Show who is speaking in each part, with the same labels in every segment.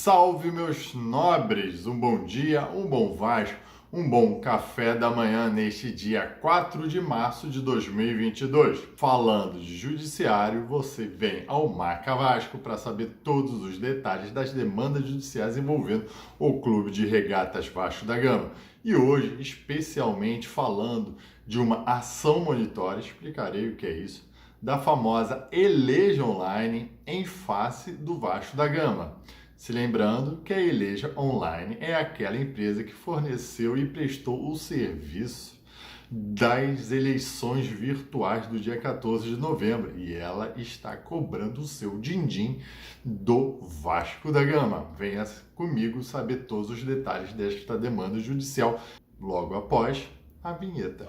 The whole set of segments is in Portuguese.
Speaker 1: Salve, meus nobres! Um bom dia, um bom Vasco, um bom café da manhã neste dia 4 de março de 2022. Falando de judiciário, você vem ao Marca Vasco para saber todos os detalhes das demandas judiciais envolvendo o Clube de Regatas Vasco da Gama. E hoje, especialmente falando de uma ação monitória, explicarei o que é isso, da famosa Eleja Online em face do Vasco da Gama. Se lembrando que a Eleja Online é aquela empresa que forneceu e prestou o serviço das eleições virtuais do dia 14 de novembro e ela está cobrando o seu din-din do Vasco da Gama. Venha comigo saber todos os detalhes desta demanda judicial logo após a vinheta.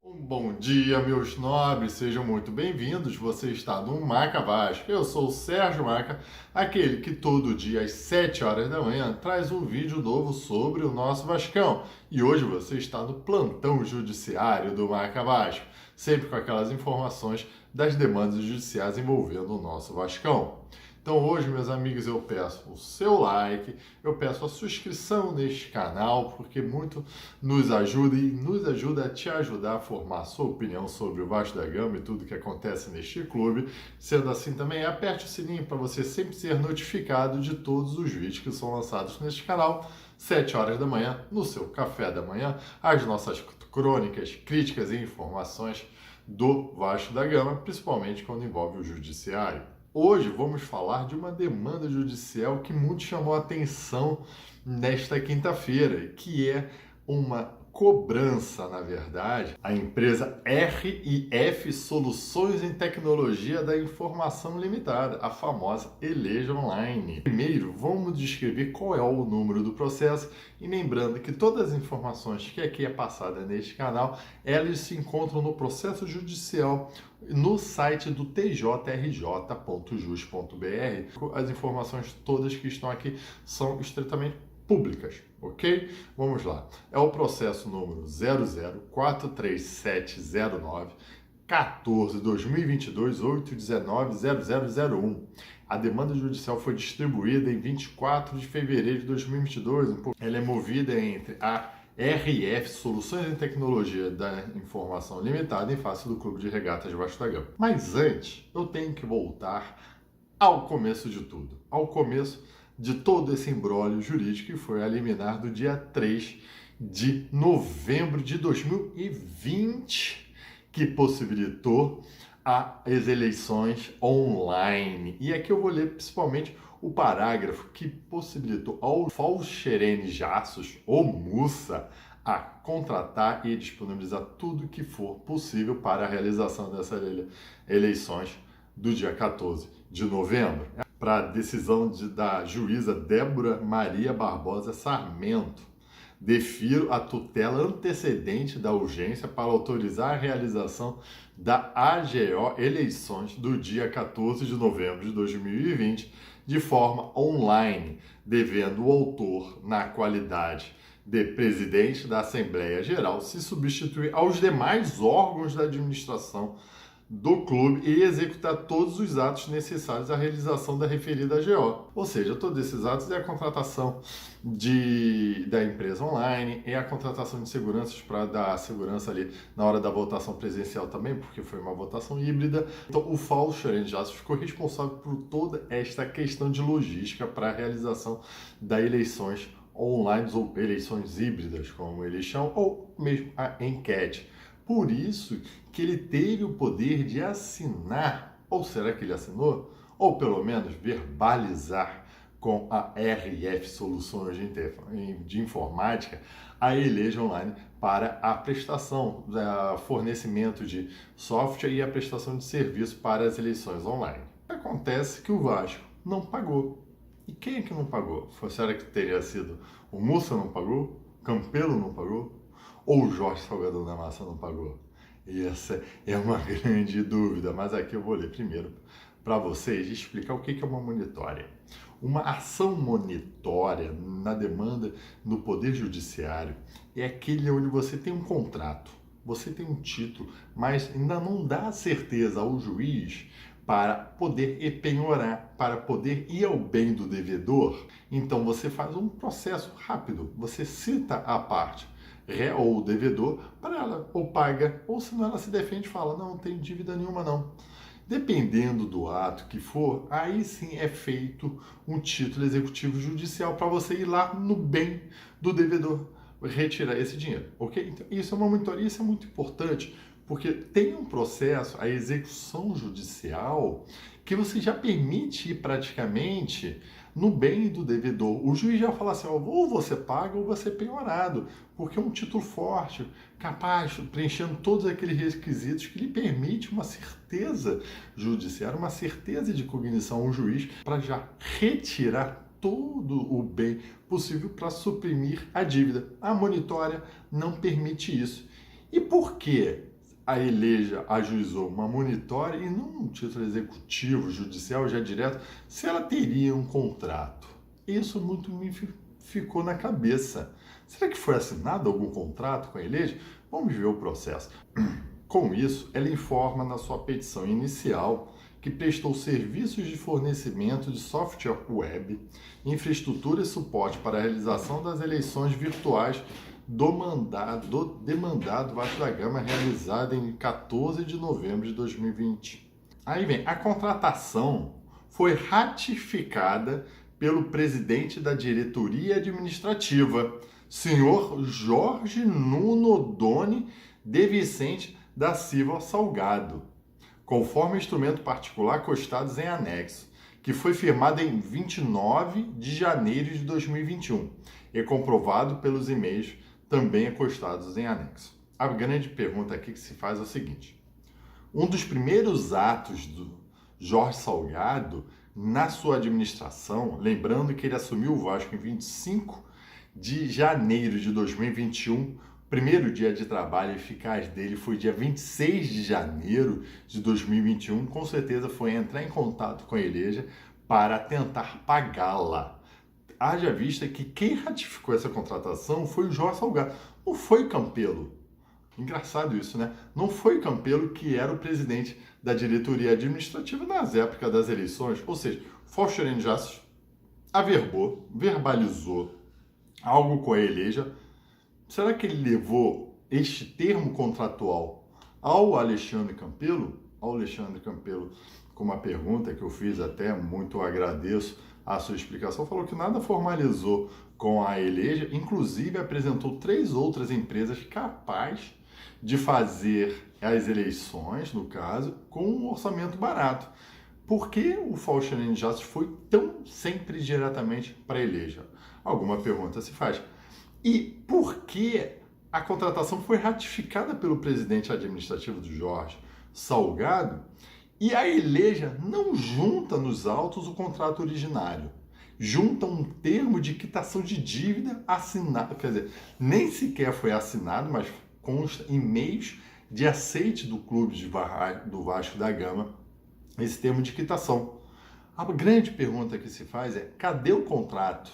Speaker 1: Bom dia, meus nobres, sejam muito bem-vindos. Você está no Marca Vasco. Eu sou o Sérgio Marca, aquele que todo dia às 7 horas da manhã traz um vídeo novo sobre o nosso Vascão. E hoje você está no plantão judiciário do Marca Vasco, sempre com aquelas informações das demandas judiciais envolvendo o nosso Vascão. Então hoje, meus amigos, eu peço o seu like, eu peço a sua inscrição neste canal, porque muito nos ajuda e nos ajuda a te ajudar a formar a sua opinião sobre o Vasco da Gama e tudo que acontece neste clube. Sendo assim também, aperte o sininho para você sempre ser notificado de todos os vídeos que são lançados neste canal, 7 horas da manhã, no seu café da manhã, as nossas crônicas, críticas e informações do Vasco da Gama, principalmente quando envolve o judiciário. Hoje vamos falar de uma demanda judicial que muito chamou a atenção nesta quinta-feira, que é uma cobrança, na verdade, a empresa RIF Soluções em Tecnologia da Informação Limitada, a famosa Eleja Online. Primeiro, vamos descrever qual é o número do processo e lembrando que todas as informações que aqui é passada neste canal, elas se encontram no processo judicial no site do tjrj.jus.br. As informações todas que estão aqui são estritamente públicas, ok? Vamos lá. É o processo número 0043709 14/2022/819/0001. A demanda judicial foi distribuída em 24 de fevereiro de 2022. Ela é movida entre a RIF Soluções em Tecnologia da Informação Limitada em face do Clube de Regatas Vasco da Gama. Mas antes, eu tenho que voltar ao começo de tudo, ao começo de todo esse imbróglio jurídico que foi a liminar do dia 3 de novembro de 2020, que possibilitou as eleições online. E aqui eu vou ler principalmente o parágrafo que possibilitou ao Falcherene Jassos, ou Mussa, a contratar e disponibilizar tudo que for possível para a realização dessas eleições do dia 14 de novembro. Para a decisão da juíza Débora Maria Barbosa Sarmento, defiro a tutela antecedente da urgência para autorizar a realização da AGO eleições do dia 14 de novembro de 2020 de forma online, devendo o autor, na qualidade de presidente da Assembleia Geral, se substituir aos demais órgãos da administração do clube e executar todos os atos necessários à realização da referida AGO. Ou seja, todos esses atos é a contratação da empresa online, é a contratação de seguranças para dar segurança ali na hora da votação presencial também, porque foi uma votação híbrida. Então, o Falcherene Jassos ficou responsável por toda esta questão de logística para a realização das eleições online ou eleições híbridas, como eles chamam, ou mesmo a enquete. Por isso que ele teve o poder de assinar, ou será que ele assinou? Ou pelo menos verbalizar com a RIF Soluções de Informática a Eleja Online para a prestação, fornecimento de software e a prestação de serviço para as eleições online. Acontece que o Vasco não pagou. E quem é que não pagou? Será que teria sido o Mussa não pagou? Campelo não pagou? Ou o Jorge Salgadão da Massa não pagou? E essa é uma grande dúvida, mas aqui eu vou ler primeiro para vocês explicar o que é uma monitória. Uma ação monitória na demanda no Poder Judiciário é aquele onde você tem um contrato, você tem um título, mas ainda não dá certeza ao juiz para poder penhorar, para poder ir ao bem do devedor. Então você faz um processo rápido, você cita a parte ré ou devedor para ela ou paga, ou se não ela se defende e fala, não tem dívida nenhuma não. Dependendo do ato que for, aí sim é feito um título executivo judicial para você ir lá no bem do devedor retirar esse dinheiro, ok? Então, isso é uma monitoria, isso é muito importante, porque tem um processo, a execução judicial, que você já permite ir praticamente no bem do devedor. O juiz já fala assim, ó, ou você paga ou você é penhorado, porque é um título forte, capaz, preenchendo todos aqueles requisitos que lhe permite uma certeza judiciária, uma certeza de cognição ao juiz para já retirar todo o bem possível para suprimir a dívida. A monitória não permite isso. E por que a Eleja ajuizou uma monitória e não um título executivo, judicial, já direto, se ela teria um contrato? Isso muito me ficou na cabeça. Será que foi assinado algum contrato com a Eleja? Vamos ver o processo. Com isso, ela informa na sua petição inicial que prestou serviços de fornecimento de software web, infraestrutura e suporte para a realização das eleições virtuais do demandado Vasco da Gama, realizada em 14 de novembro de 2020. Aí vem, a contratação foi ratificada pelo presidente da diretoria administrativa, senhor Jorge Nuno Doni de Vicente da Silva Salgado, conforme instrumento particular costados em anexo, que foi firmado em 29 de janeiro de 2021 e comprovado pelos e-mails também acostados em anexo. A grande pergunta aqui que se faz é o seguinte: um dos primeiros atos do Jorge Salgado na sua administração, lembrando que ele assumiu o Vasco em 25 de janeiro de 2021, primeiro dia de trabalho eficaz dele foi dia 26 de janeiro de 2021, com certeza foi entrar em contato com a Eleja para tentar pagá-la. Haja vista que quem ratificou essa contratação foi o Jorge Salgado, não foi Campelo. Engraçado isso, né? Não foi Campelo que era o presidente da diretoria administrativa nas épocas das eleições, ou seja, Fausto Herênio Jassos averbou, verbalizou algo com a Eleja. Será que ele levou este termo contratual ao Alexandre Campelo? Ao Alexandre Campelo, com uma pergunta que eu fiz até, muito agradeço a sua explicação, falou que nada formalizou com a Eleja, inclusive apresentou 3 outras empresas capazes de fazer as eleições, no caso, com um orçamento barato. Por que o Fausto Herênio Jassos foi tão sempre diretamente para a Eleja? Alguma pergunta se faz. E por que a contratação foi ratificada pelo presidente administrativo do Jorge Salgado e a Eleja não junta nos autos o contrato originário? Junta um termo de quitação de dívida assinado, quer dizer, nem sequer foi assinado, mas consta em meios de aceite do clube do Vasco da Gama esse termo de quitação. A grande pergunta que se faz é: cadê o contrato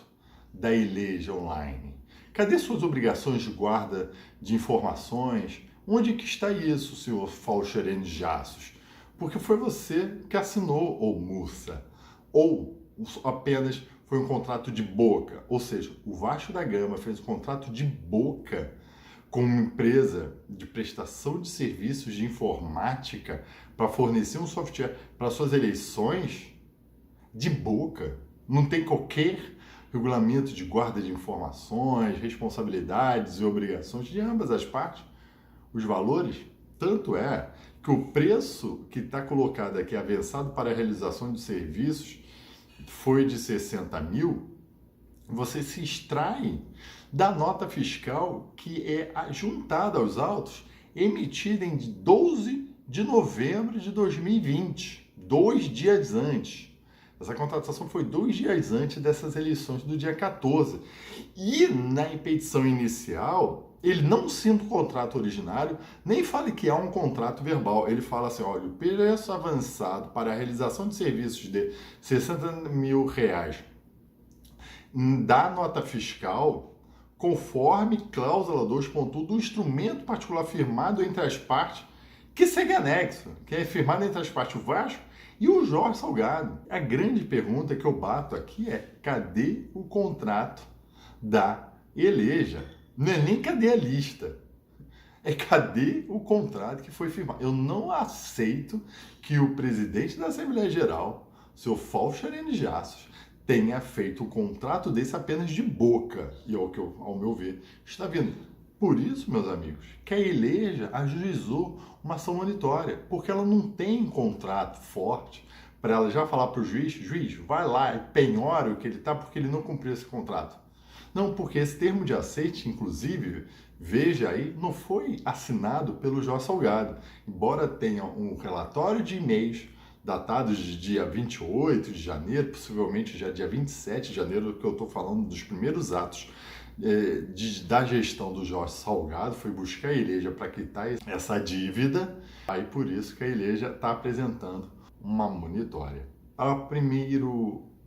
Speaker 1: da Eleja Online? Cadê suas obrigações de guarda de informações? Onde que está isso, senhor Fausto Herênio Jassos? Porque foi você que assinou, ou Mursa, ou apenas foi um contrato de boca. Ou seja, o Vasco da Gama fez um contrato de boca com uma empresa de prestação de serviços de informática para fornecer um software para suas eleições de boca. Não tem qualquer regulamento de guarda de informações, responsabilidades e obrigações de ambas as partes. Os valores, tanto é que o preço que está colocado aqui, avançado para a realização de serviços, foi de 60 mil, você se extrai da nota fiscal que é juntada aos autos, emitida em 12 de novembro de 2020, 2 dias antes. Essa contratação foi 2 dias antes dessas eleições do dia 14. E na petição inicial, ele não cita o contrato originário, nem fala que há um contrato verbal. Ele fala assim, olha, o preço avançado para a realização de serviços de 60 mil reais da nota fiscal conforme cláusula 2.1 do instrumento particular firmado entre as partes, que segue anexo, que é firmado entre as partes o Vasco e o Jorge Salgado. A grande pergunta que eu bato aqui é: cadê o contrato da Eleja? Não é nem cadê a lista, é cadê o contrato que foi firmado? Eu não aceito que o presidente da Assembleia Geral, seu Fausto Arene Jassos, tenha feito um contrato desse apenas de boca, e é o que, ao meu ver, está vindo. Por isso, meus amigos, que a Eleja ajuizou uma ação monitória, porque ela não tem contrato forte para ela já falar para o juiz, vai lá e penhora o que ele está, porque ele não cumpriu esse contrato. Não, porque esse termo de aceite, inclusive, veja aí, não foi assinado pelo Jorge Salgado, embora tenha um relatório de e-mails datados de dia 28 de janeiro, possivelmente já dia 27 de janeiro, que eu estou falando dos primeiros atos da gestão do Jorge Salgado, foi buscar a Eleja para quitar essa dívida, aí por isso que a Eleja está apresentando uma monitória. A primeira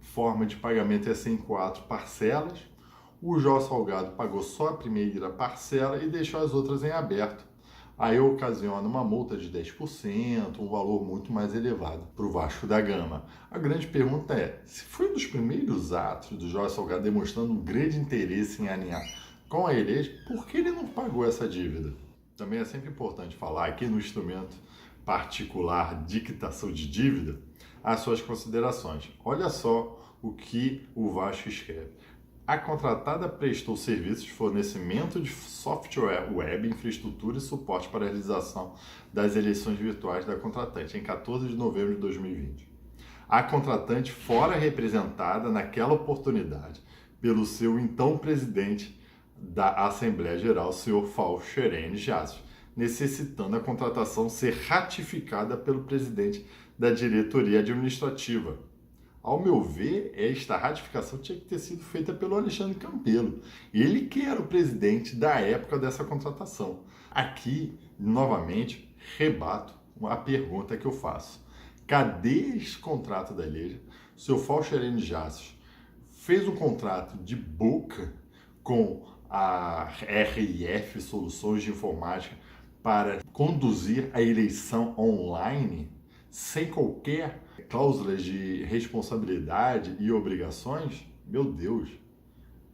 Speaker 1: forma de pagamento é ser em 4 parcelas. O Jorge Salgado pagou só a primeira parcela e deixou as outras em aberto. Aí ocasiona uma multa de 10%, um valor muito mais elevado para o Vasco da Gama. A grande pergunta é, se foi um dos primeiros atos do Jorge Salgado demonstrando um grande interesse em alinhar com a Eleja, por que ele não pagou essa dívida? Também é sempre importante falar aqui no instrumento particular de quitação de dívida as suas considerações. Olha só o que o Vasco escreve. A contratada prestou serviços de fornecimento de software web, infraestrutura e suporte para a realização das eleições virtuais da contratante, em 14 de novembro de 2020. A contratante fora representada naquela oportunidade pelo seu então presidente da Assembleia Geral, senhor Fausto Arene Jassos, necessitando a contratação ser ratificada pelo presidente da diretoria administrativa. Ao meu ver, esta ratificação tinha que ter sido feita pelo Alexandre Campelo. Ele que era o presidente da época dessa contratação. Aqui, novamente, rebato a pergunta que eu faço. Cadê esse contrato da Eleja? O seu Fausto Arene Jassos fez um contrato de boca com a RIF Soluções de Informática para conduzir a eleição online sem qualquer cláusulas de responsabilidade e obrigações? Meu Deus,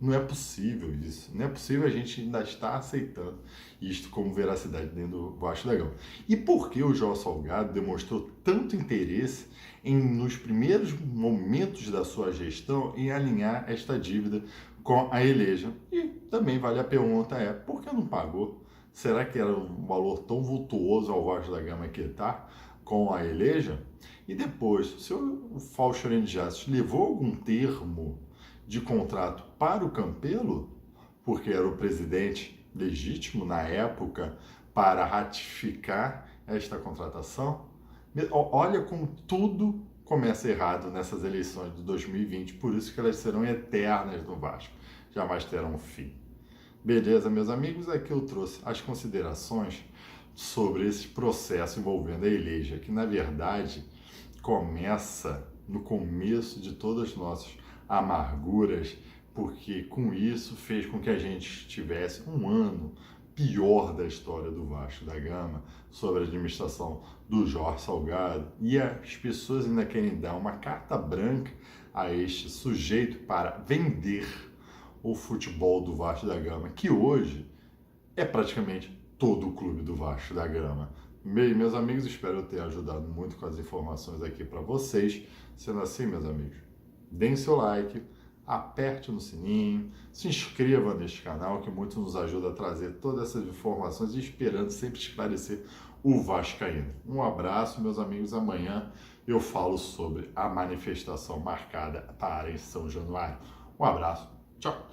Speaker 1: não é possível isso. Não é possível a gente ainda estar aceitando isto como veracidade dentro do Vasco da Gama. E por que o Jorge Salgado demonstrou tanto interesse nos primeiros momentos da sua gestão, em alinhar esta dívida com a Eleja? E também vale a pergunta por que não pagou? Será que era um valor tão vultuoso ao Vasco da Gama que está com a Eleja? E depois, o senhor Fausto Arene Jassos levou algum termo de contrato para o Campelo, porque era o presidente legítimo na época para ratificar esta contratação? Olha como tudo começa errado nessas eleições de 2020, por isso que elas serão eternas no Vasco, jamais terão fim. Beleza, meus amigos? Aqui eu trouxe as considerações sobre esse processo envolvendo a Eleja, que na verdade começa no começo de todas as nossas amarguras, porque com isso fez com que a gente tivesse um ano pior da história do Vasco da Gama, sobre a administração do Jorge Salgado, e as pessoas ainda querem dar uma carta branca a este sujeito para vender o futebol do Vasco da Gama, que hoje é praticamente todo o clube do Vasco da Gama. Bem, meus amigos, espero eu ter ajudado muito com as informações aqui para vocês. Sendo assim, meus amigos, deem seu like, aperte no sininho, se inscreva neste canal, que muito nos ajuda a trazer todas essas informações e esperando sempre esclarecer o Vascaíno. Um abraço, meus amigos. Amanhã eu falo sobre a manifestação marcada para em São Januário. Um abraço. Tchau.